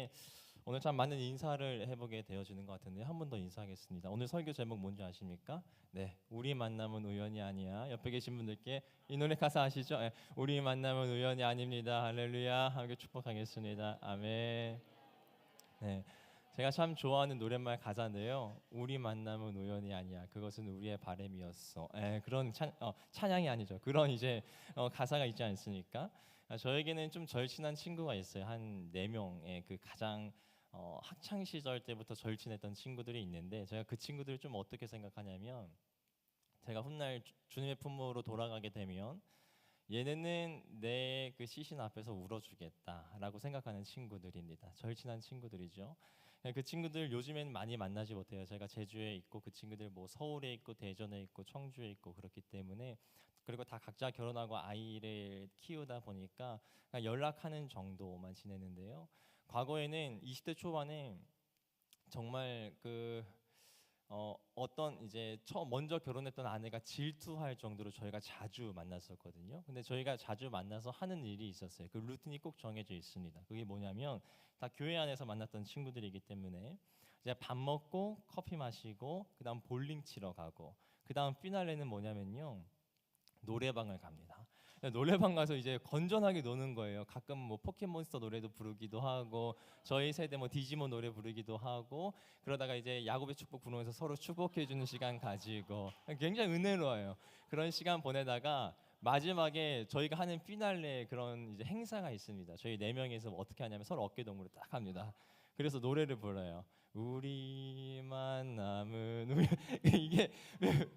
때문에 오늘 참 많은 인사를 해보게 되어지는 것 같은데 한 번 더 인사하겠습니다. 오늘 설교 제목 뭔지 아십니까? 네, 우리 만남은 우연이 아니야. 옆에 계신 분들께 이 노래 가사 아시죠? 네, 우리 만남은 우연이 아닙니다. 할렐루야. 함께 축복하겠습니다. 아멘. 네, 제가 참 좋아하는 노랫말 가사인데요. 우리 만남은 우연이 아니야. 그것은 우리의 바람이었어. 그런 찬양이 아니죠. 그런 이제 가사가 있지 않습니까? 저에게는 좀 절친한 친구가 있어요. 한 4명의 그 가장 학창 시절 때부터 절친했던 친구들이 있는데 제가 그 친구들을 좀 어떻게 생각하냐면 제가 훗날 주님의 품으로 돌아가게 되면 얘네는 내 그 시신 앞에서 울어주겠다라고 생각하는 친구들입니다. 절친한 친구들이죠. 그 친구들 요즘엔 많이 만나지 못해요. 제가 제주에 있고 그 친구들 뭐 서울에 있고 대전에 있고 청주에 있고 그렇기 때문에 그리고 다 각자 결혼하고 아이를 키우다 보니까 그냥 연락하는 정도만 지내는데요. 과거에는 20대 초반에 정말 어떤 이제 먼저 결혼했던 아내가 질투할 정도로 저희가 자주 만났었거든요. 근데 저희가 자주 만나서 하는 일이 있었어요. 그 루틴이 꼭 정해져 있습니다. 그게 뭐냐면 다 교회 안에서 만났던 친구들이기 때문에 이제 밥 먹고 커피 마시고 그다음 볼링 치러 가고 그다음 피날레는 뭐냐면요. 노래방을 갑니다. 노래방 가서 이제 건전하게 노는 거예요. 가끔 뭐 포켓몬스터 노래도 부르기도 하고 저희 세대 뭐 디지몬 노래 부르기도 하고 그러다가 이제 야곱의 축복 부르면서 서로 축복해 주는 시간 가지고 굉장히 은혜로워요. 그런 시간 보내다가 마지막에 저희가 하는 피날레 그런 이제 행사가 있습니다. 저희 4명이서 어떻게 하냐면 서로 어깨 동무를 딱 합니다. 그래서 노래를 불러요. 우리만 남은 우리 이게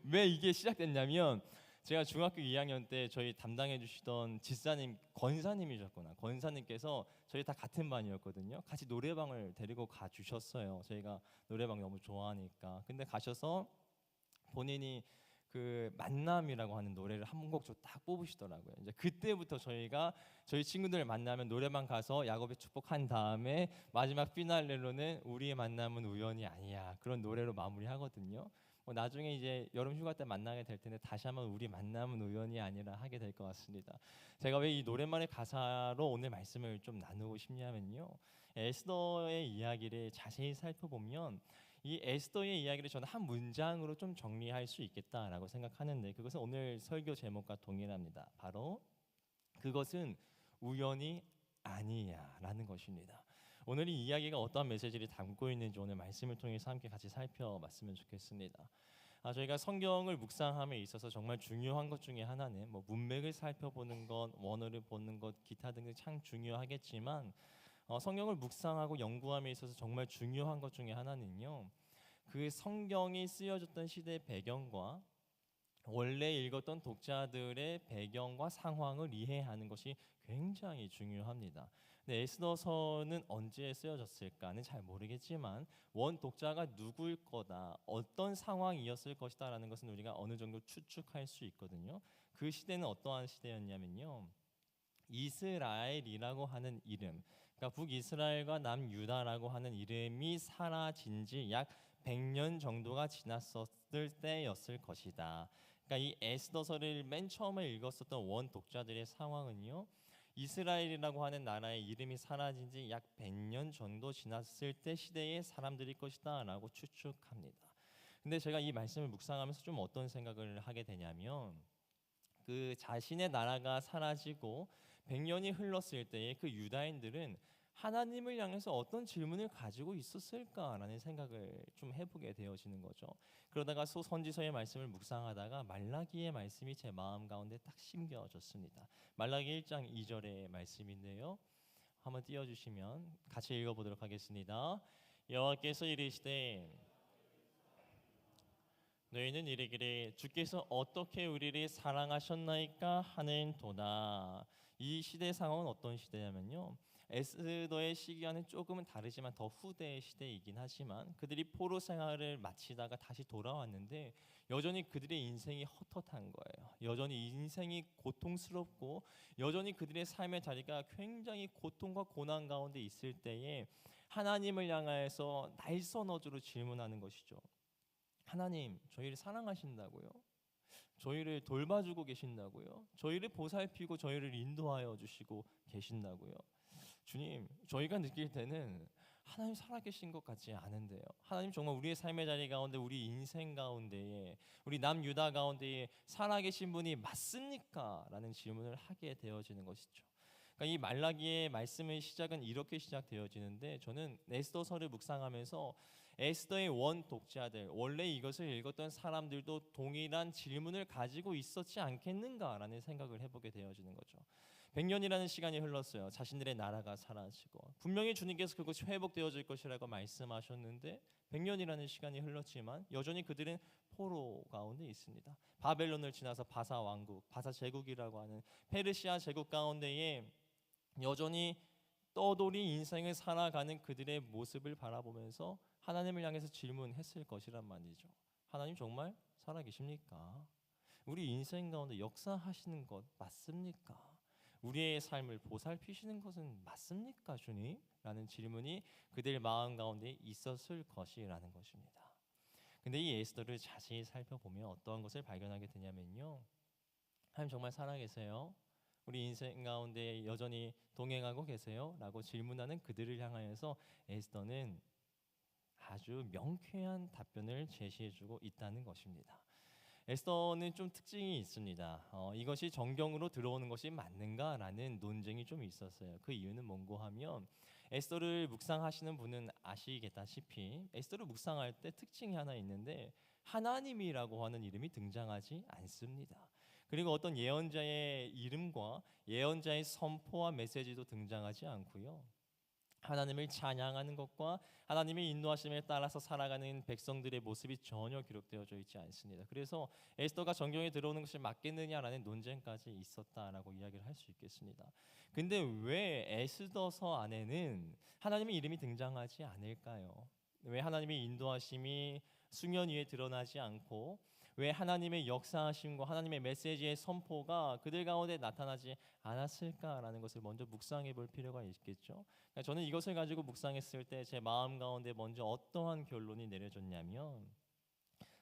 왜 이게 시작됐냐면 제가 중학교 2학년 때 저희 담당해 주시던 집사님 권사님이셨구나. 권사님께서 저희 다 같은 반이었거든요. 같이 노래방을 데리고 가 주셨어요. 저희가 노래방 너무 좋아하니까. 근데 가셔서 본인이 그 만남이라고 하는 노래를 한 곡 딱 뽑으시더라고요. 이제 그때부터 저희가 저희 친구들 만나면 노래방 가서 야곱의 축복한 다음에 마지막 피날레로는 우리의 만남은 우연이 아니야. 그런 노래로 마무리하거든요. 나중에 이제 여름 휴가 때 만나게 될 텐데 다시 한번 우리 만남은 우연이 아니라 하게 될 것 같습니다. 제가 왜 이 노랫말의 가사로 오늘 말씀을 좀 나누고 싶냐면요. 에스더의 이야기를 자세히 살펴보면 이 에스더의 이야기를 저는 한 문장으로 좀 정리할 수 있겠다라고 생각하는데 그것은 오늘 설교 제목과 동일합니다. 바로 그것은 우연이 아니야라는 것입니다. 오늘 이 이야기가 어떠한 메시지를 담고 있는지 오늘 말씀을 통해서 함께 같이 살펴봤으면 좋겠습니다. 저희가 성경을 묵상함에 있어서 정말 중요한 것 중에 하나는 뭐 문맥을 살펴보는 것, 원어를 보는 것, 기타 등등 참 중요하겠지만 성경을 묵상하고 연구함에 있어서 정말 중요한 것 중에 하나는요. 그 성경이 쓰여졌던 시대의 배경과 원래 읽었던 독자들의 배경과 상황을 이해하는 것이 굉장히 중요합니다. 근데 에스더서는 언제 쓰여졌을까는 잘 모르겠지만 원 독자가 누구일 거다, 어떤 상황이었을 것이다라는 것은 우리가 어느 정도 추측할 수 있거든요. 그 시대는 어떠한 시대였냐면요. 이스라엘이라고 하는 이름, 그러니까 북이스라엘과 남유다라고 하는 이름이 사라진 지 약 100년 정도가 지났었을 때였을 것이다. 그러니까 이 에스더서를 맨 처음에 읽었었던 원 독자들의 상황은요. 이스라엘이라고 하는 나라의 이름이 사라진 지 약 100년 정도 지났을 때 시대의 사람들일 것이다라고 추측합니다. 근데 제가 이 말씀을 묵상하면서 좀 어떤 생각을 하게 되냐면 그 자신의 나라가 사라지고 100년이 흘렀을 때에 그 유다인들은 하나님을 향해서 어떤 질문을 가지고 있었을까라는 생각을 좀 해보게 되어지는 거죠. 그러다가 선지서의 말씀을 묵상하다가 말라기의 말씀이 제 마음 가운데 딱 심겨졌습니다. 말라기 1장 2절의 말씀인데요. 한번 띄워주시면 같이 읽어보도록 하겠습니다. 여호와께서 이르시되 너희는 이르기를 주께서 어떻게 우리를 사랑하셨나이까 하는도다. 이 시대 상황은 어떤 시대냐면요. 에스더의 시기와는 조금은 다르지만 더 후대의 시대이긴 하지만 그들이 포로 생활을 마치다가 다시 돌아왔는데 여전히 그들의 인생이 헛헛한 거예요. 여전히 인생이 고통스럽고 여전히 그들의 삶의 자리가 굉장히 고통과 고난 가운데 있을 때에 하나님을 향하여서 날선어조로 질문하는 것이죠. 하나님, 저희를 사랑하신다고요? 저희를 돌봐주고 계신다고요? 저희를 보살피고 저희를 인도하여 주시고 계신다고요? 주님, 저희가 느낄 때는 하나님 살아계신 것 같지 않은데요. 하나님 정말 우리의 삶의 자리 가운데, 우리 인생 가운데에, 우리 남유다 가운데에 살아계신 분이 맞습니까? 라는 질문을 하게 되어지는 것이죠. 그러니까 이 말라기의 말씀의 시작은 이렇게 시작되어지는데, 저는 에스더서를 묵상하면서 에스더의 원 독자들, 원래 이것을 읽었던 사람들도 동일한 질문을 가지고 있었지 않겠는가라는 생각을 해보게 되어지는 거죠. 100년이라는 시간이 흘렀어요. 자신들의 나라가 사라지고 분명히 주님께서 그것이 회복되어질 것이라고 말씀하셨는데 100년이라는 시간이 흘렀지만 여전히 그들은 포로 가운데 있습니다. 바벨론을 지나서 바사 왕국, 바사 제국이라고 하는 페르시아 제국 가운데에 여전히 떠돌이 인생을 살아가는 그들의 모습을 바라보면서 하나님을 향해서 질문했을 것이란 말이죠. 하나님 정말 살아계십니까? 우리 인생 가운데 역사하시는 것 맞습니까? 우리의 삶을 보살피시는 것은 맞습니까, 주님? 라는 질문이 그들 마음 가운데 있었을 것이라는 것입니다. 근데 이 에스더를 자세히 살펴보면 어떠한 것을 발견하게 되냐면요, 하나님 정말 살아계세요? 우리 인생 가운데 여전히 동행하고 계세요? 라고 질문하는 그들을 향하여서 에스더는 아주 명쾌한 답변을 제시해주고 있다는 것입니다. 에스더는 좀 특징이 있습니다. 이것이 정경으로 들어오는 것이 맞는가라는 논쟁이 좀 있었어요. 그 이유는 뭔고 하면, 에스더를 묵상하시는 분은 아시겠다시피 에스더를 묵상할 때 특징이 하나 있는데, 하나님이라고 하는 이름이 등장하지 않습니다. 그리고 어떤 예언자의 이름과 예언자의 선포와 메시지도 등장하지 않고요, 하나님을 찬양하는 것과 하나님의 인도하심에 따라서 살아가는 백성들의 모습이 전혀 기록되어져 있지 않습니다. 그래서 에스더가 정경에 들어오는 것이 맞겠느냐라는 논쟁까지 있었다라고 이야기를 할 수 있겠습니다. 근데 왜 에스더서 안에는 하나님의 이름이 등장하지 않을까요? 왜 하나님의 인도하심이 수면 위에 드러나지 않고, 왜 하나님의 역사하심과 하나님의 메시지의 선포가 그들 가운데 나타나지 않았을까라는 것을 먼저 묵상해 볼 필요가 있겠죠. 그러니까 저는 이것을 가지고 묵상했을 때 제 마음 가운데 먼저 어떠한 결론이 내려졌냐면,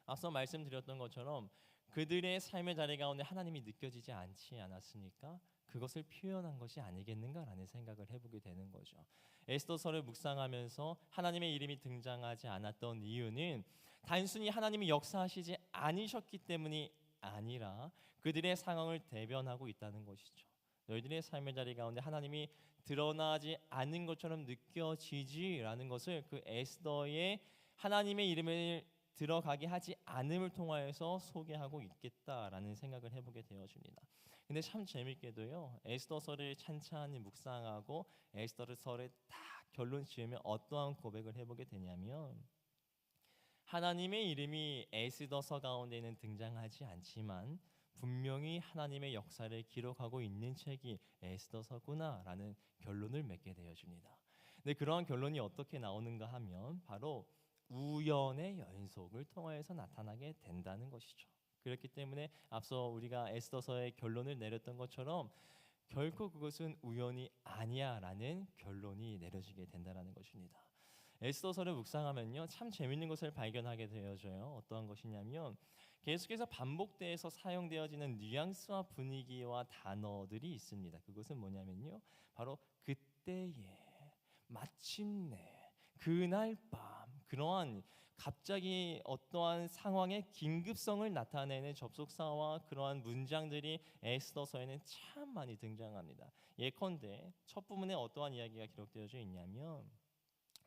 앞서 말씀드렸던 것처럼 그들의 삶의 자리 가운데 하나님이 느껴지지 않지 않았습니까? 그것을 표현한 것이 아니겠는가라는 생각을 해보게 되는 거죠. 에스더서를 묵상하면서 하나님의 이름이 등장하지 않았던 이유는 단순히 하나님이 역사하시지 않으셨기 때문이 아니라 그들의 상황을 대변하고 있다는 것이죠. 너희들의 삶의 자리 가운데 하나님이 드러나지 않는 것처럼 느껴지지라는 것을 그 에스더의 하나님의 이름을 들어가게 하지 않음을 통하여서 소개하고 있겠다라는 생각을 해보게 되어집니다. 근데 참 재밌게도요, 에스더서를 찬찬히 묵상하고 에스더서를 딱 결론 지으면 어떠한 고백을 해보게 되냐면, 하나님의 이름이 에스더서 가운데는 등장하지 않지만 분명히 하나님의 역사를 기록하고 있는 책이 에스더서구나라는 결론을 맺게 되어집니다. 근데 그러한 결론이 어떻게 나오는가 하면 바로 우연의 연속을 통하여서 나타나게 된다는 것이죠. 그렇기 때문에 앞서 우리가 에스더서의 결론을 내렸던 것처럼 결코 그것은 우연이 아니야라는 결론이 내려지게 된다는 것입니다. 에스더서를 묵상하면요, 참 재밌는 것을 발견하게 되어져요. 어떠한 것이냐면 계속해서 반복돼서 사용되어지는 뉘앙스와 분위기와 단어들이 있습니다. 그것은 뭐냐면요, 바로 그때에, 마침내, 그날 밤, 그러한 갑자기 어떠한 상황의 긴급성을 나타내는 접속사와 그러한 문장들이 에스더서에는 참 많이 등장합니다. 예컨대 첫 부분에 어떠한 이야기가 기록되어져 있냐면,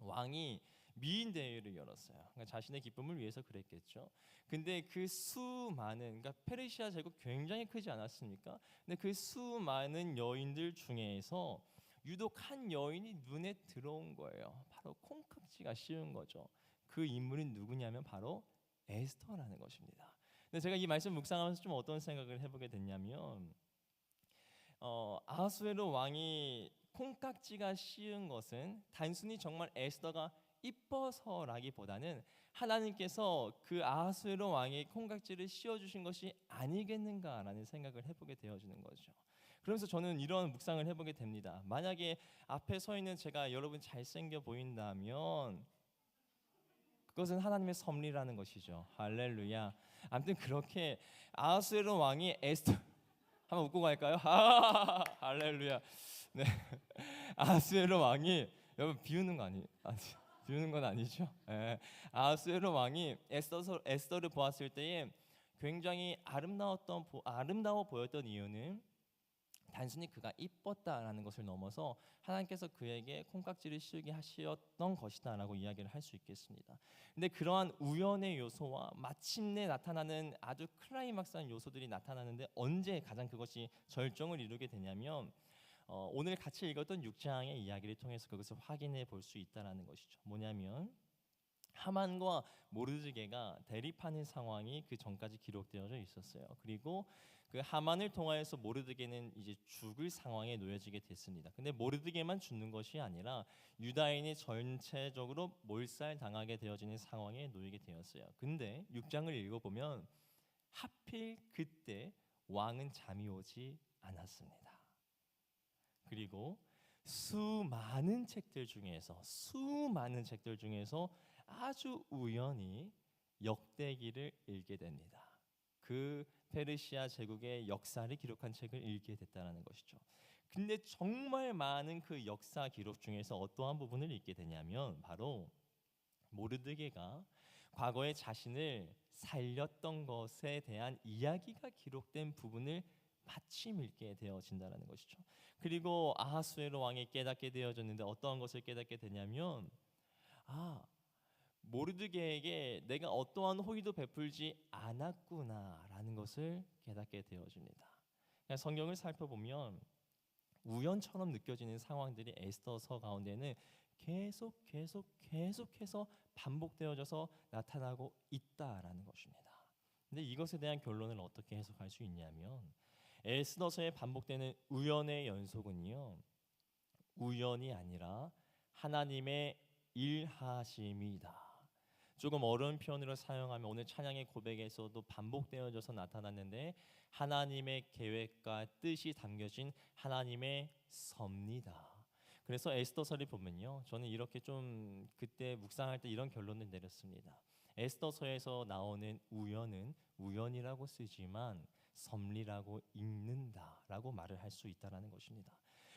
왕이 미인 대회를 열었어요. 그러니까 자신의 기쁨을 위해서 그랬겠죠. 근데 그 수많은, 그러니까 페르시아 제국 굉장히 크지 않았습니까? 근데 그 수많은 여인들 중에서 유독 한 여인이 눈에 들어온 거예요. 바로 콩깍지가 씌운 거죠. 그 인물이 누구냐면 바로 에스더라는 것입니다. 근데 제가 이 말씀 묵상하면서 좀 어떤 생각을 해보게 됐냐면, 아하수에로 왕이 콩깍지가 씌운 것은 단순히 정말 에스더가 이뻐서라기보다는 하나님께서 그 아하수에로 왕의 콩깍지를 씌워주신 것이 아니겠는가라는 생각을 해보게 되어지는 거죠. 그래서 저는 이런 묵상을 해보게 됩니다. 만약에 앞에 서 있는 제가 여러분 잘생겨 보인다면 그것은 하나님의 섭리라는 것이죠. 할렐루야. 아무튼 그렇게 아하수에로 왕이 에스더, 한번 웃고 갈까요? 할렐루야. 네. 아하수에로 왕이 여러분 비우는 거 아니 비우는 건 아니죠. 예. 아하수에로 왕이 에스더를 보았을 때에 굉장히 아름다워 보였던 이유는 단순히 그가 이뻤다라는 것을 넘어서 하나님께서 그에게 콩깍지를 씌우게 하셨던 것이다라고 이야기를 할 수 있겠습니다. 근데 그러한 우연의 요소와 마침내 나타나는 아주 클라이막스한 요소들이 나타나는데 언제 가장 그것이 절정을 이루게 되냐면 오늘 같이 읽었던 6장의 이야기를 통해서 그것을 확인해 볼 수 있다라는 것이죠. 뭐냐면 하만과 모르드게가 대립하는 상황이 그 전까지 기록되어져 있었어요. 그리고 그 하만을 통하여서 모르드게는 이제 죽을 상황에 놓여지게 됐습니다. 근데 모르드게만 죽는 것이 아니라 유다인이 전체적으로 몰살당하게 되어지는 상황에 놓이게 되었어요. 근데 6장을 읽어보면 하필 그때 왕은 잠이 오지 않았습니다. 그리고 수많은 책들 중에서 아주 우연히 역대기를 읽게 됩니다. 그 페르시아 제국의 역사를 기록한 책을 읽게 됐다는 것이죠. 근데 정말 많은 그 역사 기록 중에서 어떠한 부분을 읽게 되냐면 바로 모르드게가 과거에 자신을 살렸던 것에 대한 이야기가 기록된 부분을 마침 읽게 되어진다는 것이죠. 그리고 아하수에로 왕이 깨닫게 되어졌는데 어떠한 것을 깨닫게 되냐면 모르드게에게 내가 어떠한 호의도 베풀지 않았구나라는 것을 깨닫게 되어집니다. 성경을 살펴보면 우연처럼 느껴지는 상황들이 에스더서 가운데는 계속해서 반복되어져서 나타나고 있다라는 것입니다. 근데 이것에 대한 결론을 어떻게 해석할 수 있냐면 에스더서에 반복되는 우연의 연속은요, 우연이 아니라 하나님의 일하심이다. 조금 어려운 표현으로 사용하면 오늘 찬양의 고백에서도 반복되어져서 나타났는데 하나님의 계획과 뜻이 담겨진 하나님의 섭니다. 그래서 에스더서를 보면요, 저는 이렇게 좀 그때 묵상할 때 이런 결론을 내렸습니다. 에스더서에서 나오는 우연은 우연이라고 쓰지만 섭리라고 읽는다라고 말을 할 수 있다라는 것입니다.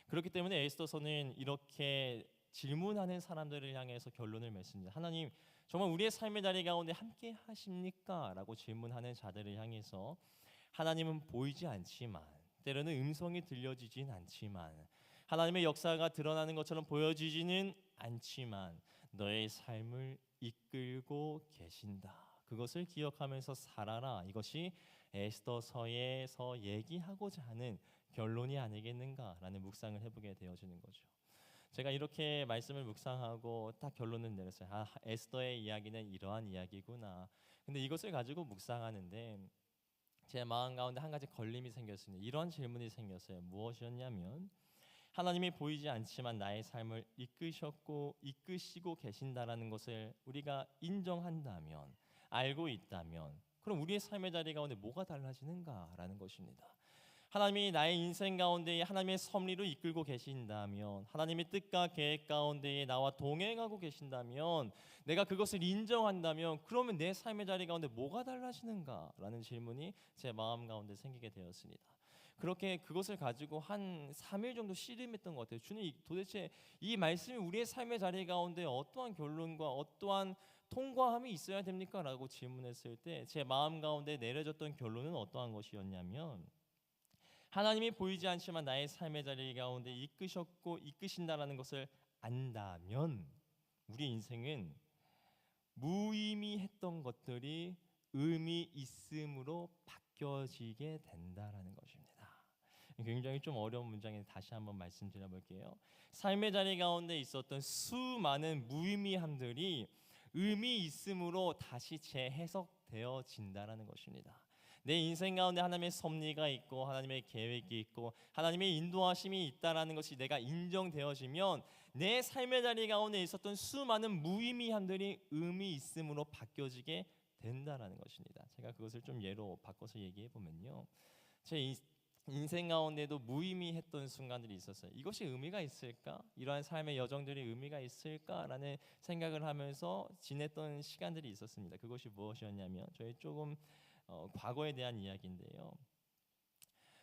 그렇기 때문에 에스더서는 이렇게 질문하는 사람들을 향해서 결론을 맺습니다. 하나님, 정말 우리의 삶의 자리 가운데 함께 하십니까? 라고 질문하는 자들을 향해서 하나님은 보이지 않지만 때로는 음성이 들려지진 않지만 하나님의 역사가 드러나는 것처럼 보여지지는 않지만 너의 삶을 이끌고 계신다. 그것을 기억하면서 살아라. 이것이 에스더서에서 얘기하고자 하는 결론이 아니겠는가라는 묵상을 해보게 되어지는 거죠. 제가 이렇게 말씀을 묵상하고 딱 결론을 내렸어요. 에스더의 이야기는 이러한 이야기구나. 근데 이것을 가지고 묵상하는데 제 마음 가운데 한 가지 걸림이 생겼습니다. 이런 질문이 생겼어요. 무엇이었냐면 하나님이 보이지 않지만 나의 삶을 이끄시고 계신다라는 것을 우리가 인정한다면, 알고 있다면, 그럼 우리의 삶의 자리 가운데 뭐가 달라지는가라는 것입니다. 하나님이 나의 인생 가운데 하나님의 섭리로 이끌고 계신다면, 하나님의 뜻과 계획 가운데 나와 동행하고 계신다면, 내가 그것을 인정한다면, 그러면 내 삶의 자리 가운데 뭐가 달라지는가라는 질문이 제 마음 가운데 생기게 되었습니다. 그렇게 그것을 가지고 한 3일 정도 씨름했던 것 같아요. 주님, 도대체 이 말씀이 우리의 삶의 자리 가운데 어떠한 결론과 어떠한 통과함이 있어야 됩니까? 라고 질문했을 때 제 마음 가운데 내려졌던 결론은 어떠한 것이었냐면 하나님이 보이지 않지만 나의 삶의 자리 가운데 이끄셨고 이끄신다라는 것을 안다면 우리 인생은 무의미했던 것들이 의미 있음으로 바뀌어지게 된다라는 것입니다. 굉장히 좀 어려운 문장인데 다시 한번 말씀드려 볼게요. 삶의 자리 가운데 있었던 수많은 무의미함들이 의미 있음으로 다시 재해석되어진다라는 것입니다. 내 인생 가운데 하나님의 섭리가 있고 하나님의 계획이 있고 하나님의 인도하심이 있다라는 것이 내가 인정되어지면 내 삶의 자리 가운데 있었던 수많은 무의미함들이 의미 있음으로 바뀌어지게 된다라는 것입니다. 제가 그것을 좀 예로 바꿔서 얘기해 보면요, 제 인생 가운데도 무의미했던 순간들이 있었어요. 이것이 의미가 있을까? 이러한 삶의 여정들이 의미가 있을까라는 생각을 하면서 지냈던 시간들이 있었습니다. 그것이 무엇이었냐면 저희 조금 과거에 대한 이야기인데요.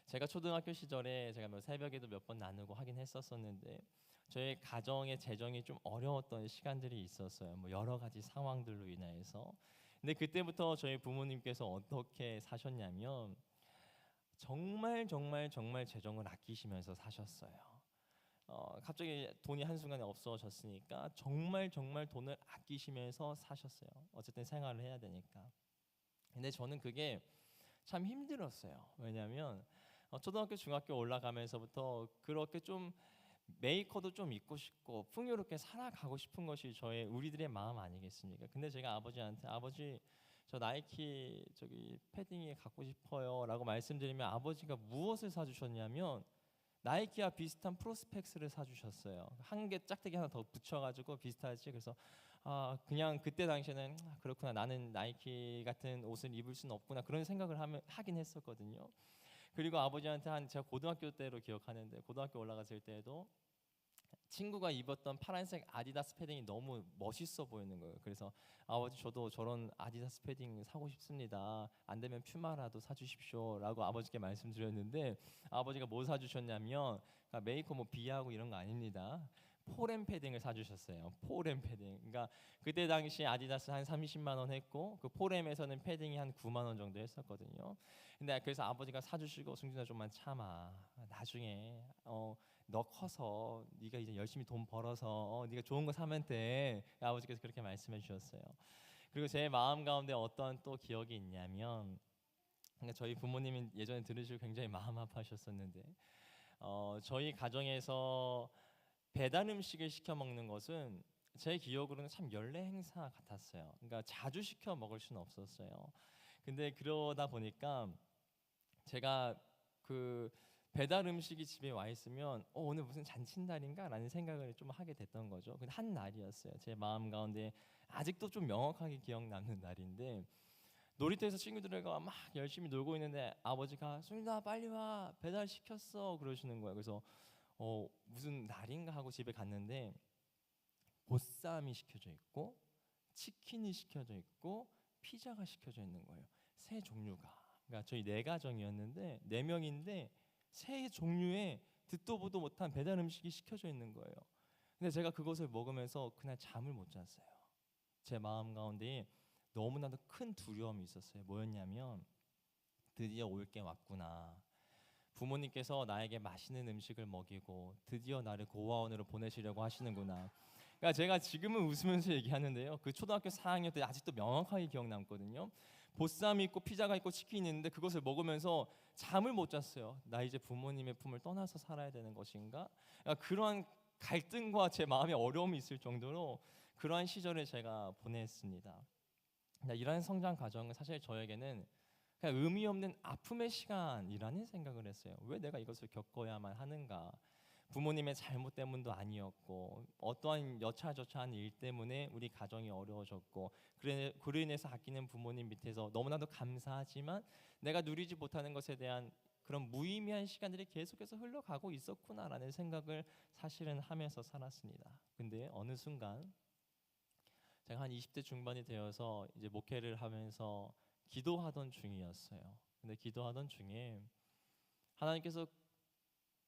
제가 초등학교 시절에 제가 새벽에도 몇 번 나누고 하긴 했었었는데 저희 가정의 재정이 좀 어려웠던 시간들이 있었어요. 뭐 여러 가지 상황들로 인해서. 근데 그때부터 저희 부모님께서 어떻게 사셨냐면 정말 정말 정말 재정을 아끼시면서 사셨어요. 갑자기 돈이 한순간에 없어졌으니까 정말 정말 돈을 아끼시면서 사셨어요. 어쨌든 생활을 해야 되니까. 근데 저는 그게 참 힘들었어요. 왜냐하면 초등학교, 중학교 올라가면서부터 그렇게 좀 메이커도 좀 입고 싶고 풍요롭게 살아가고 싶은 것이 우리들의 마음 아니겠습니까? 근데 제가 아버지한테 아버지 저 나이키 저기 패딩이 갖고 싶어요라고 말씀드리면 아버지가 무엇을 사주셨냐면 나이키와 비슷한 프로스펙스를 사주셨어요. 한 개 짝대기 하나 더 붙여가지고 비슷하지. 그래서 그냥 그때 당시에는 그렇구나 나는 나이키 같은 옷을 입을 수는 없구나 그런 생각을 하긴 했었거든요. 그리고 아버지한테 제가 고등학교 때로 기억하는데 고등학교 올라갔을 때에도 친구가 입었던 파란색 아디다스 패딩이 너무 멋있어 보이는 거예요. 그래서 아버지 저도 저런 아디다스 패딩 사고 싶습니다. 안 되면 퓨마라도 사주십시오라고 아버지께 말씀드렸는데 아버지가 뭐 사주셨냐면 메이커 뭐 비하고 이런 거 아닙니다. 포렘 패딩을 사주셨어요. 포렘 패딩. 그러니까 그때 당시 아디다스 한 30만 원 했고 그 포렘에서는 패딩이 한 9만 원 정도 했었거든요. 근데 그래서 아버지가 사주시고 승준아 좀만 참아. 나중에 너 커서 네가 이제 열심히 돈 벌어서 네가 좋은 거 사면 돼. 아버지께서 그렇게 말씀해 주셨어요. 그리고 제 마음 가운데 어떤 또 기억이 있냐면 그러니까 저희 부모님이 예전에 들으시고 굉장히 마음 아파하셨었는데 저희 가정에서 배달 음식을 시켜 먹는 것은 제 기억으로는 참 연례 행사 같았어요. 그러니까 자주 시켜 먹을 수는 없었어요. 근데 그러다 보니까 제가 그 배달 음식이 집에 와 있으면 오늘 무슨 잔칫날인가라는 생각을 좀 하게 됐던 거죠. 근데 한 날이었어요. 제 마음 가운데 아직도 좀 명확하게 기억 남는 날인데 놀이터에서 친구들과 막 열심히 놀고 있는데 아버지가 승준아 빨리 와 배달 시켰어 그러시는 거예요. 그래서 무슨 날인가 하고 집에 갔는데 보쌈이 시켜져 있고 치킨이 시켜져 있고 피자가 시켜져 있는 거예요. 세 종류가. 그러니까 저희 네 가정이었는데 네 명인데 세 종류의 듣도 보도 못한 배달 음식이 시켜져 있는 거예요. 근데 제가 그것을 먹으면서 그날 잠을 못 잤어요. 제 마음 가운데 너무나도 큰 두려움이 있었어요. 뭐였냐면 드디어 올 게 왔구나. 부모님께서 나에게 맛있는 음식을 먹이고 드디어 나를 고아원으로 보내시려고 하시는구나. 그러니까 제가 지금은 웃으면서 얘기하는데요. 그 초등학교 4학년 때 아직도 명확하게 기억 남거든요. 보쌈이 있고 피자가 있고 치킨이 있는데 그것을 먹으면서 잠을 못 잤어요. 나 이제 부모님의 품을 떠나서 살아야 되는 것인가? 그러니까 그러한 갈등과 제 마음의 어려움이 있을 정도로 그러한 시절을 제가 보냈습니다. 이러한 성장 과정은 사실 저에게는 그냥 의미 없는 아픔의 시간이라는 생각을 했어요. 왜 내가 이것을 겪어야만 하는가? 부모님의 잘못 때문도 아니었고 어떠한 여차저차한 일 때문에 우리 가정이 어려워졌고 그로 인해서 아끼는 부모님 밑에서 너무나도 감사하지만 내가 누리지 못하는 것에 대한 그런 무의미한 시간들이 계속해서 흘러가고 있었구나라는 생각을 사실은 하면서 살았습니다. 근데 어느 순간 제가 한 20대 중반이 되어서 이제 목회를 하면서 기도하던 중이었어요. 근데 기도하던 중에 하나님께서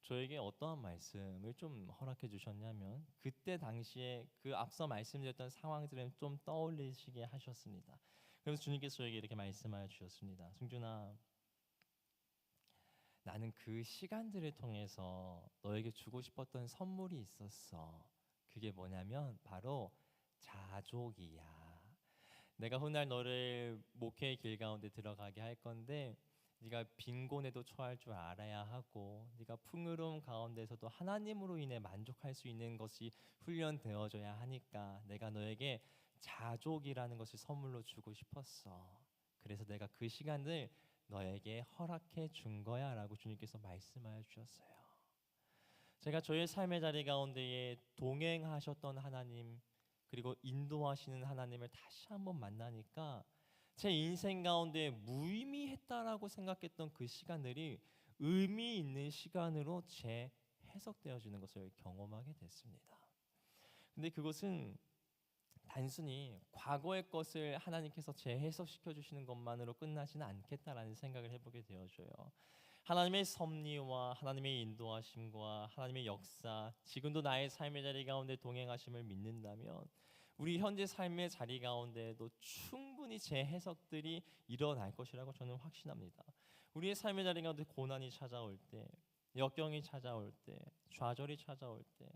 저에게 어떠한 말씀을 좀 허락해 주셨냐면 그때 당시에 그 앞서 말씀드렸던 상황들을 좀 떠올리시게 하셨습니다. 그래서 주님께서 저에게 이렇게 말씀하여 주셨습니다. 승준아, 나는 그 시간들을 통해서 너에게 주고 싶었던 선물이 있었어. 그게 뭐냐면 바로 자족이야. 내가 훗날 너를 목회의 길 가운데 들어가게 할 건데 네가 빈곤에도 처할 줄 알아야 하고 네가 풍요로움 가운데서도 하나님으로 인해 만족할 수 있는 것이 훈련되어져야 하니까 내가 너에게 자족이라는 것을 선물로 주고 싶었어. 그래서 내가 그 시간을 너에게 허락해 준 거야 라고 주님께서 말씀하여 주셨어요. 제가 저의 삶의 자리 가운데에 동행하셨던 하나님 그리고 인도하시는 하나님을 다시 한번 만나니까 제 인생 가운데 무의미했다라고 생각했던 그 시간들이 의미 있는 시간으로 재해석되어지는 것을 경험하게 됐습니다. 근데 그것은 단순히 과거의 것을 하나님께서 재해석시켜 주시는 것만으로 끝나지는 않겠다라는 생각을 해보게 되어져요. 하나님의 섭리와 하나님의 인도하심과 하나님의 역사, 지금도 나의 삶의 자리 가운데 동행하심을 믿는다면 우리 현재 삶의 자리 가운데에도 충분히 재해석들이 일어날 것이라고 저는 확신합니다. 우리의 삶의 자리 가운데 고난이 찾아올 때, 역경이 찾아올 때, 좌절이 찾아올 때,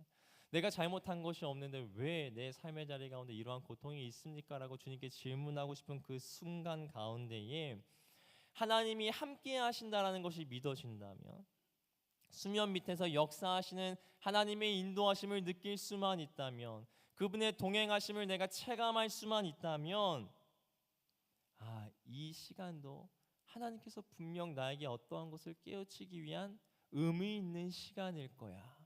내가 잘못한 것이 없는데 왜 내 삶의 자리 가운데 이러한 고통이 있습니까? 라고 주님께 질문하고 싶은 그 순간 가운데에 하나님이 함께 하신다라는 것이 믿어진다면, 수면 밑에서 역사하시는 하나님의 인도하심을 느낄 수만 있다면, 그분의 동행하심을 내가 체감할 수만 있다면, 이 시간도 하나님께서 분명 나에게 어떠한 것을 깨우치기 위한 의미 있는 시간일 거야.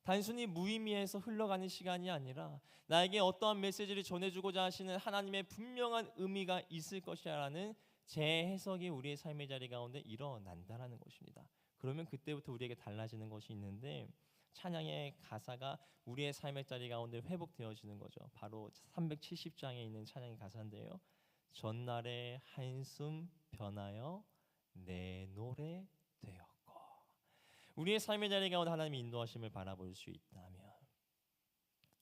단순히 무의미해서 흘러가는 시간이 아니라 나에게 어떠한 메시지를 전해주고자 하시는 하나님의 분명한 의미가 있을 것이라는 재해석이 우리의 삶의 자리 가운데 일어난다라는 것입니다. 그러면 그때부터 우리에게 달라지는 것이 있는데, 찬양의 가사가 우리의 삶의 자리 가운데 회복되어지는 거죠. 바로 370장에 있는 찬양의 가사인데요. 전날의 한숨 변하여 내 노래 되었고. 우리의 삶의 자리 가운데 하나님의 인도하심을 바라볼 수 있다면,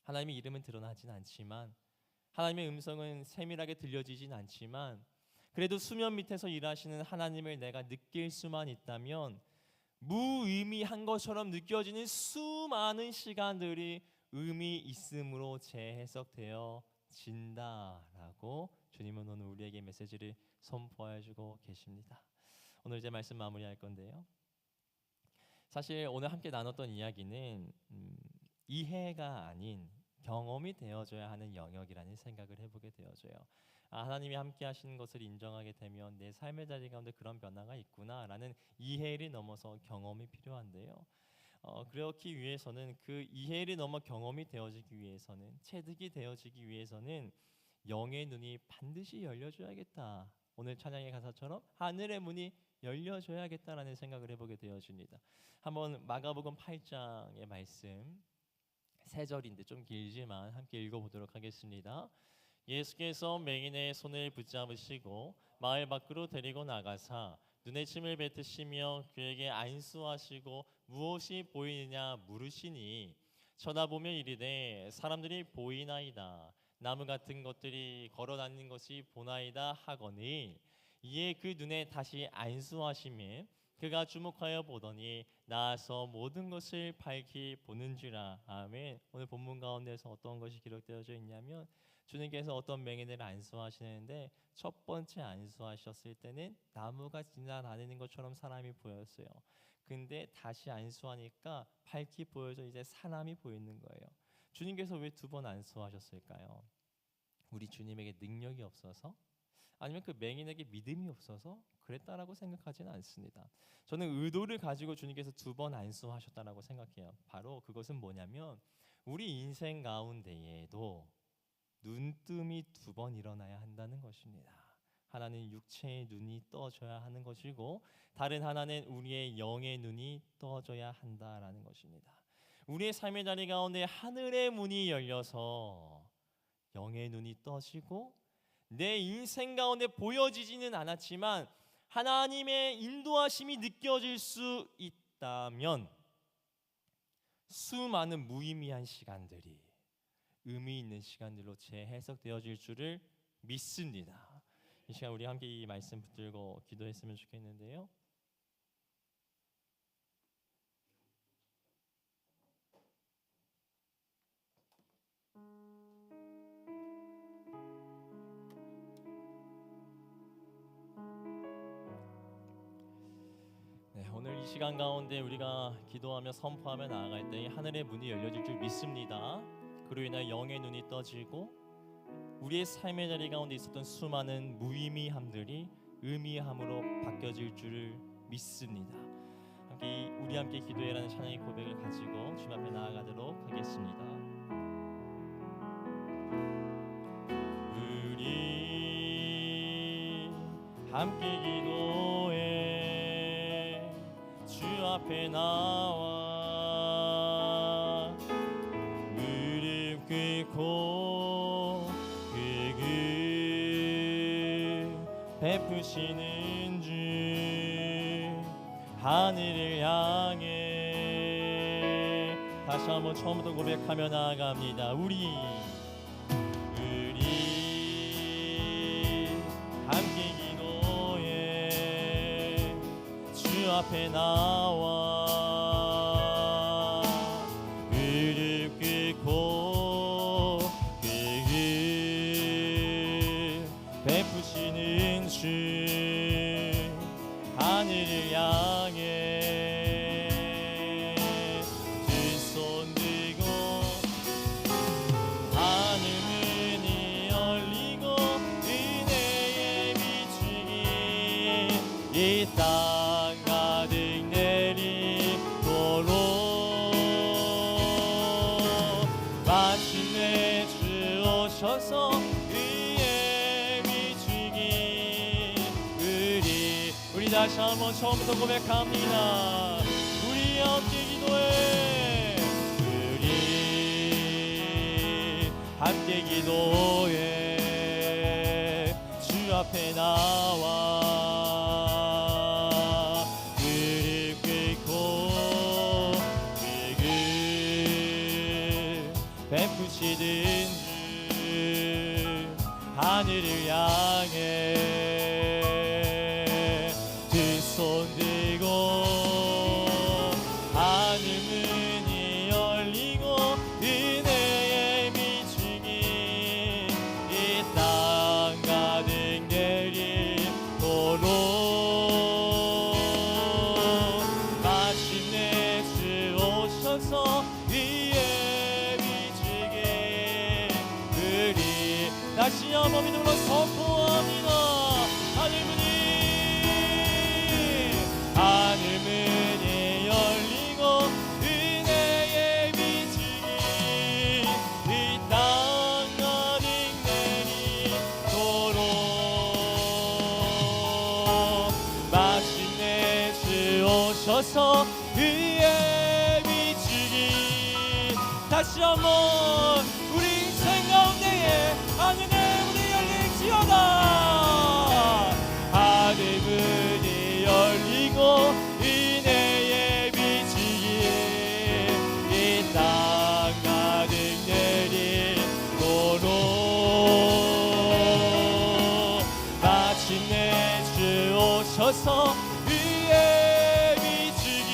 하나님의 이름은 드러나진 않지만, 하나님의 음성은 세밀하게 들려지진 않지만, 그래도 수면 밑에서 일하시는 하나님을 내가 느낄 수만 있다면 무의미한 것처럼 느껴지는 수많은 시간들이 의미 있음으로 재해석되어 진다라고 주님은 오늘 우리에게 메시지를 선포해주고 계십니다. 오늘 이제 말씀 마무리할 건데요. 사실 오늘 함께 나눴던 이야기는 이해가 아닌 경험이 되어져야 하는 영역이라는 생각을 해보게 되어져요. 하나님이 함께 하시는 것을 인정하게 되면 내 삶의 자리 가운데 그런 변화가 있구나라는 이해를 넘어서 경험이 필요한데요. 그렇기 위해서는, 그 이해를 넘어 경험이 되어지기 위해서는, 체득이 되어지기 위해서는 영의 눈이 반드시 열려줘야겠다. 오늘 찬양의 가사처럼 하늘의 문이 열려줘야겠다라는 생각을 해보게 되어집니다. 한번 마가복음 8장의 말씀 3절인데 좀 길지만 함께 읽어보도록 하겠습니다. 예수께서 맹인의 손을 붙잡으시고 마을 밖으로 데리고 나가사 눈에 침을 뱉으시며 그에게 안수하시고 무엇이 보이느냐 물으시니 쳐다보며 이르되 사람들이 보이나이다. 나무 같은 것들이 걸어다니는 것이 보나이다 하거니, 이에 그 눈에 다시 안수하시며 그가 주목하여 보더니 나아서 모든 것을 밝히 보는지라. 아멘. 오늘 본문 가운데서 어떤 것이 기록되어져 있냐면, 주님께서 어떤 맹인을 안수하시는데 첫 번째 안수하셨을 때는 나무가 지나다니는 것처럼 사람이 보였어요. 근데 다시 안수하니까 밝히 보여져 이제 사람이 보이는 거예요. 주님께서 왜 2번 안수하셨을까요? 우리 주님에게 능력이 없어서? 아니면 그 맹인에게 믿음이 없어서 그랬다라고 생각하지는 않습니다. 저는 의도를 가지고 주님께서 2번 안수하셨다라고 생각해요. 바로 그것은 뭐냐면, 우리 인생 가운데에도 눈뜸이 2번 일어나야 한다는 것입니다. 하나는 육체의 눈이 떠져야 하는 것이고, 다른 하나는 우리의 영의 눈이 떠져야 한다라는 것입니다. 우리의 삶의 자리 가운데 하늘의 문이 열려서 영의 눈이 떠지고 내 인생 가운데 보여지지는 않았지만 하나님의 인도하심이 느껴질 수 있다면, 수많은 무의미한 시간들이 의미 있는 시간들로 재해석되어질 줄을 믿습니다. 이 시간 우리 함께 이 말씀 붙들고 기도했으면 좋겠는데요. 오늘 이 시간 가운데 우리가 기도하며 선포하며 나아갈 때 하늘의 문이 열려질 줄 믿습니다. 그로 인하여 영의 눈이 떠지고 우리의 삶의 자리 가운데 있었던 수많은 무의미함들이 의미함으로 바뀌어질 줄을 믿습니다. 우리 함께 기도해라는 찬양의 고백을 가지고 주님 앞에 나아가도록 하겠습니다. 우리 함께 기도해 주 앞에 나와 무릎 꿇고 베푸시는 주 하늘을 향해 다시 한번 처음부터 고백하며 나아갑니다. 우리 함께 기도해 주 앞에 나와 무릎 꿇고 베푸시는 주 하늘을 향해 두 손 들고 하늘 문이 열리고 은혜의 비추기 이 땅 가득 내리도록 마침내 주 오셔서 의의 비추기 우리 다시 한번 처음부터 고백합니다. 우리 함께 기도해 우리 함께 기도해 주 앞에 나와 무릎 꿇고 베푸시는 주 하늘을 향해 두 손 들고 하늘 문이 열리고 은혜의 비추기 이 땅 가득 내리도록 마침내 주 오셔서 위에 비추기 우리 다시 한번 믿음으로 선포합니다. 하늘 문이 열리고 은혜의 비추기 이 땅 가득 내리도록 마침내 주 오셔서 의의 비추기 다시 한번 우리 인생 가운데에 하늘의 문이 열릴지어다. 하늘 문이 열리고 은혜의 비추기 이 땅 가득 내리도록 마침내 주 오셔서 의의 비추기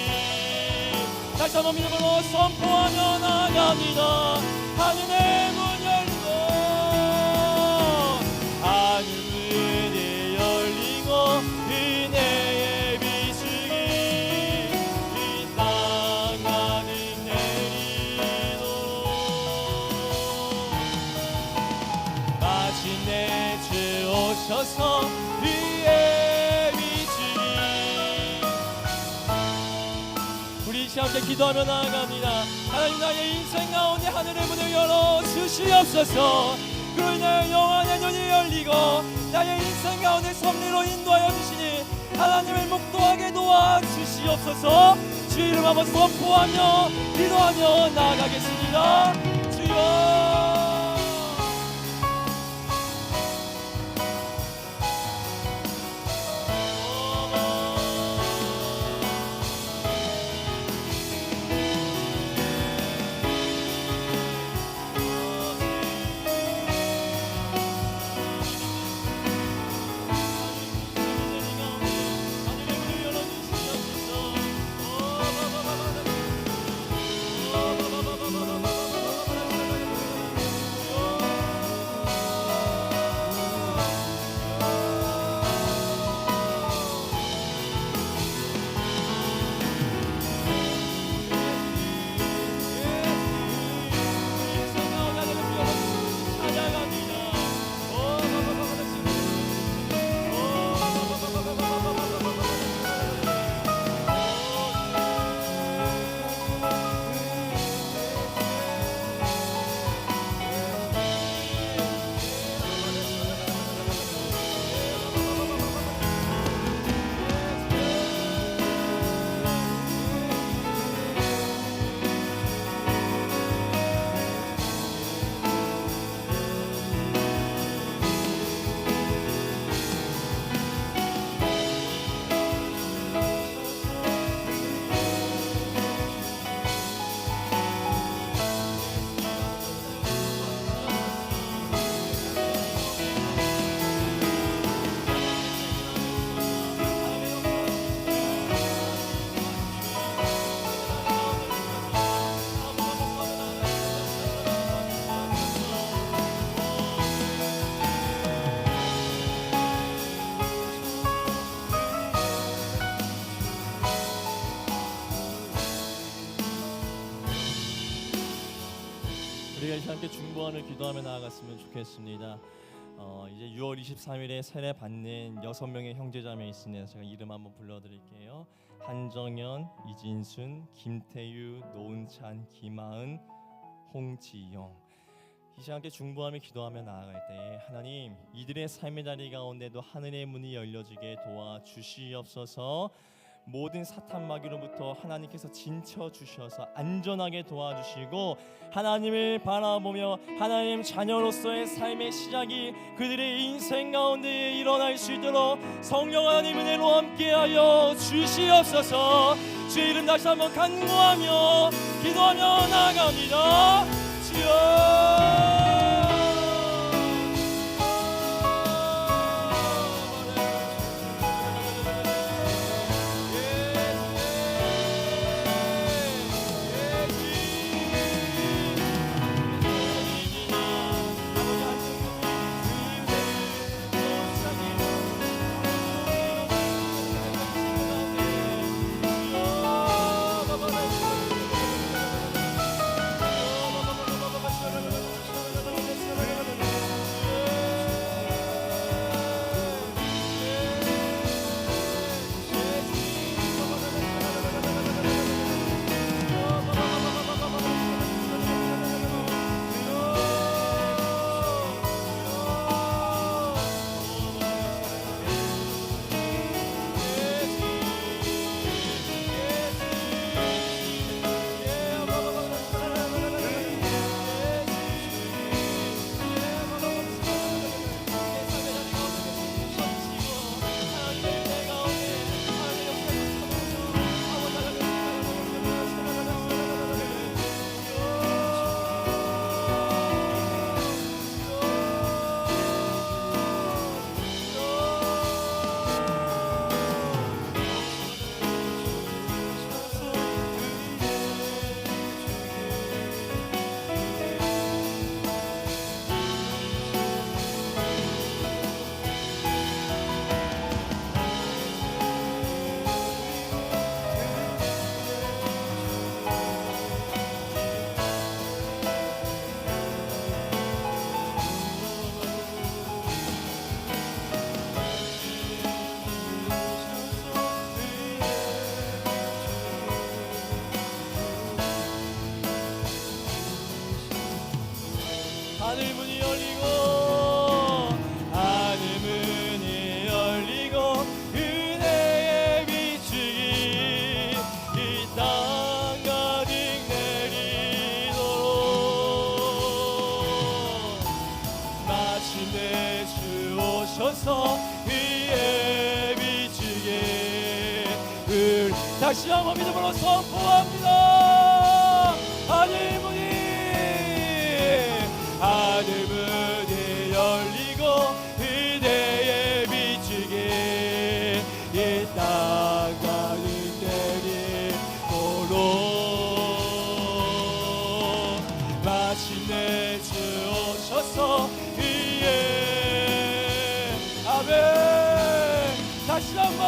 다시 한번 믿음으로 선포하며 나갑니다. 하늘의 문 열리고 하늘 문이 열리고 은혜의 비추기 이 땅 가득 내리도록 마침내 주 오셔서 위에 비추기 우리 함께 기도하며 나아갑니다. 하나님 나의 인생 가운데 하늘의 문을 열어 주시옵소서. 그로 인하여 영원의 눈이 열리고 나의 인생 가운데 섭리로 인도하여 주시니 하나님을 목도하게 도와 주시옵소서. 주 이름 한번 선포하며 기도하며 나아가겠습니다. 주여 우리가 이제 함께 중보하며 기도하며 나아갔으면 좋겠습니다. 이제 6월 23일에 세례 받는 6명의 형제자매 있으니 제가 이름 한번 불러드릴게요. 한정현, 이진순, 김태유, 노은찬, 김하은, 홍지영. 이제 함께 중보하며 기도하며 나아갈 때 하나님, 이들의 삶의 자리 가운데도 하늘의 문이 열려지게 도와주시옵소서. 모든 사탄 마귀로부터 하나님께서 진쳐 주셔서 안전하게 도와주시고, 하나님을 바라보며 하나님 자녀로서의 삶의 시작이 그들의 인생 가운데 일어날 수 있도록 성령 하나님 은혜로 함께하여 주시옵소서. 주의 이름 다시 한번 간구하며 기도하며 나아갑니다. 주여, 하늘 문이 열리고, 하늘 문이 열리고, 은혜의 비추기 이 땅 가득 내리도록 마침내 주 오셔서 위에 비추게 우리 다시 한번 믿음으로 선포합니다. 하늘 문이 열리고 그대의 비추게 이 땅 가득 내리도록 마침내 주 오셔서 위에 아멘. 다시 한번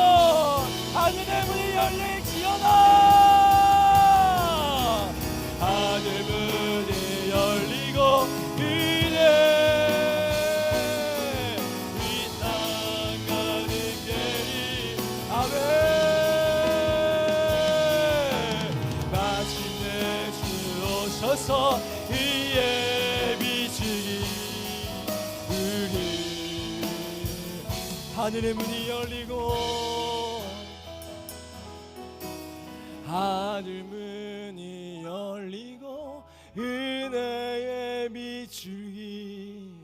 하늘의 문이 열릴지어다. 하늘 문이 열리고 마침내 주 오셔서 위에 비추기 우리 하늘의 문이 열리고 하늘 문이 열리고 은혜의 비추기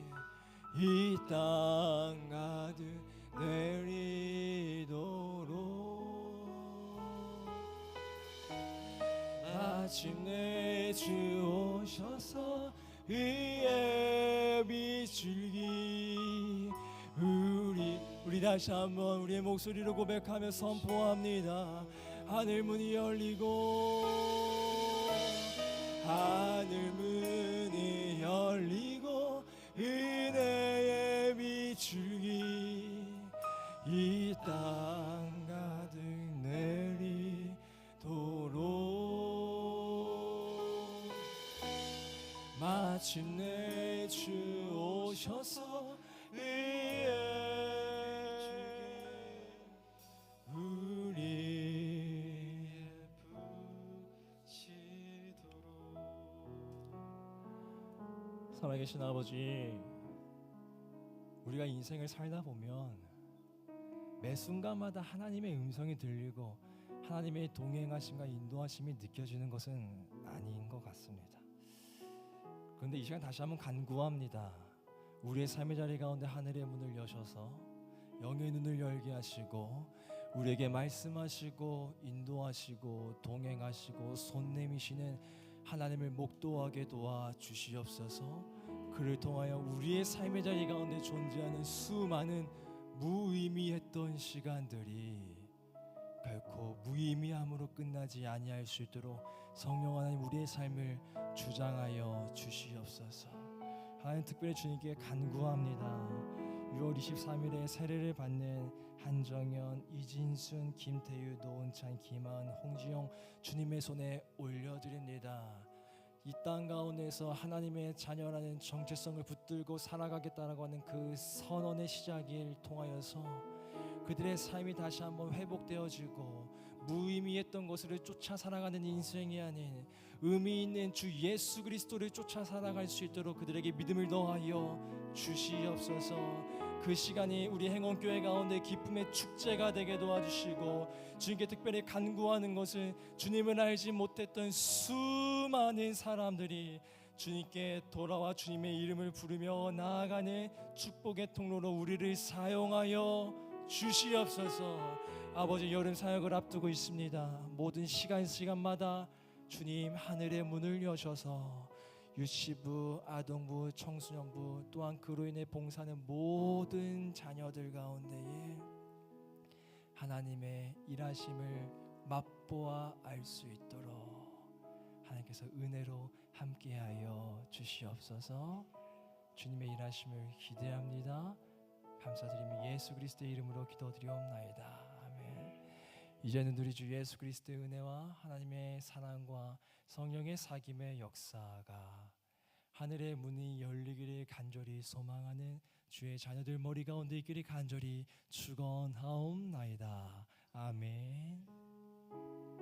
이 땅 가득 내리도록 마침내 주 오셔서 위에 비추기 우리 다시 한번 우리의 목소리로 고백하며 선포합니다. 하늘 문이 열리고 하늘 문이 열리고 은혜의 비추기 이 땅 가득 내리도록 마침내 오셔서 의의 주께 우리 부시도록. 살아계신 아버지, 우리가 인생을 살다 보면 매 순간마다 하나님의 음성이 들리고 하나님의 동행하심과 인도하심이 느껴지는 것은 아닌 것 같습니다. 그런데 이 시간 다시 한번 간구합니다. 우리의 삶의 자리 가운데 하늘의 문을 여셔서 영의 눈을 열게 하시고 우리에게 말씀하시고 인도하시고 동행하시고 손 내미시는 하나님을 목도하게 도와 주시옵소서. 그를 통하여 우리의 삶의 자리 가운데 존재하는 수많은 무의미했던 시간들이 결코 무의미함으로 끝나지 아니할 수 있도록 성령 하나님 우리의 삶을 주장하여 주시옵소서. 하나님 특별히 주님께 간구합니다. 6월 23일에 세례를 받는 한정현, 이진순, 김태유, 노은찬, 김하은, 홍지영 주님의 손에 올려드립니다. 이 땅 가운데서 하나님의 자녀라는 정체성을 붙들고 살아가겠다라고 하는 그 선언의 시작을 통하여서 그들의 삶이 다시 한번 회복되어지고 무의미했던 것을 쫓아 살아가는 인생이 아닌 의미 있는 주 예수 그리스도를 쫓아 살아갈 수 있도록 그들에게 믿음을 더하여 주시옵소서. 그 시간이 우리 행원교회 가운데 기쁨의 축제가 되게 도와주시고 주님께 특별히 간구하는 것은 주님을 알지 못했던 수많은 사람들이 주님께 돌아와 주님의 이름을 부르며 나아가는 축복의 통로로 우리를 사용하여 주시옵소서. 아버지, 여름 사역을 앞두고 있습니다. 모든 시간마다 주님 하늘의 문을 여셔서 유치부, 아동부, 청소년부 또한 그로 인해 봉사하는 모든 자녀들 가운데에 하나님의 일하심을 맛보아 알 수 있도록 하나님께서 은혜로 함께하여 주시옵소서. 주님의 일하심을 기대합니다. 감사드리며 예수 그리스도의 이름으로 기도드리옵나이다. 아멘. 이제는 우리 주 예수 그리스도의 은혜와 하나님의 사랑과 성령의 사귐의 역사가 하늘의 문이 열리기를 간절히 소망하는 주의 자녀들 머리 가운데 있기를 간절히 축원하옵나이다. 아멘.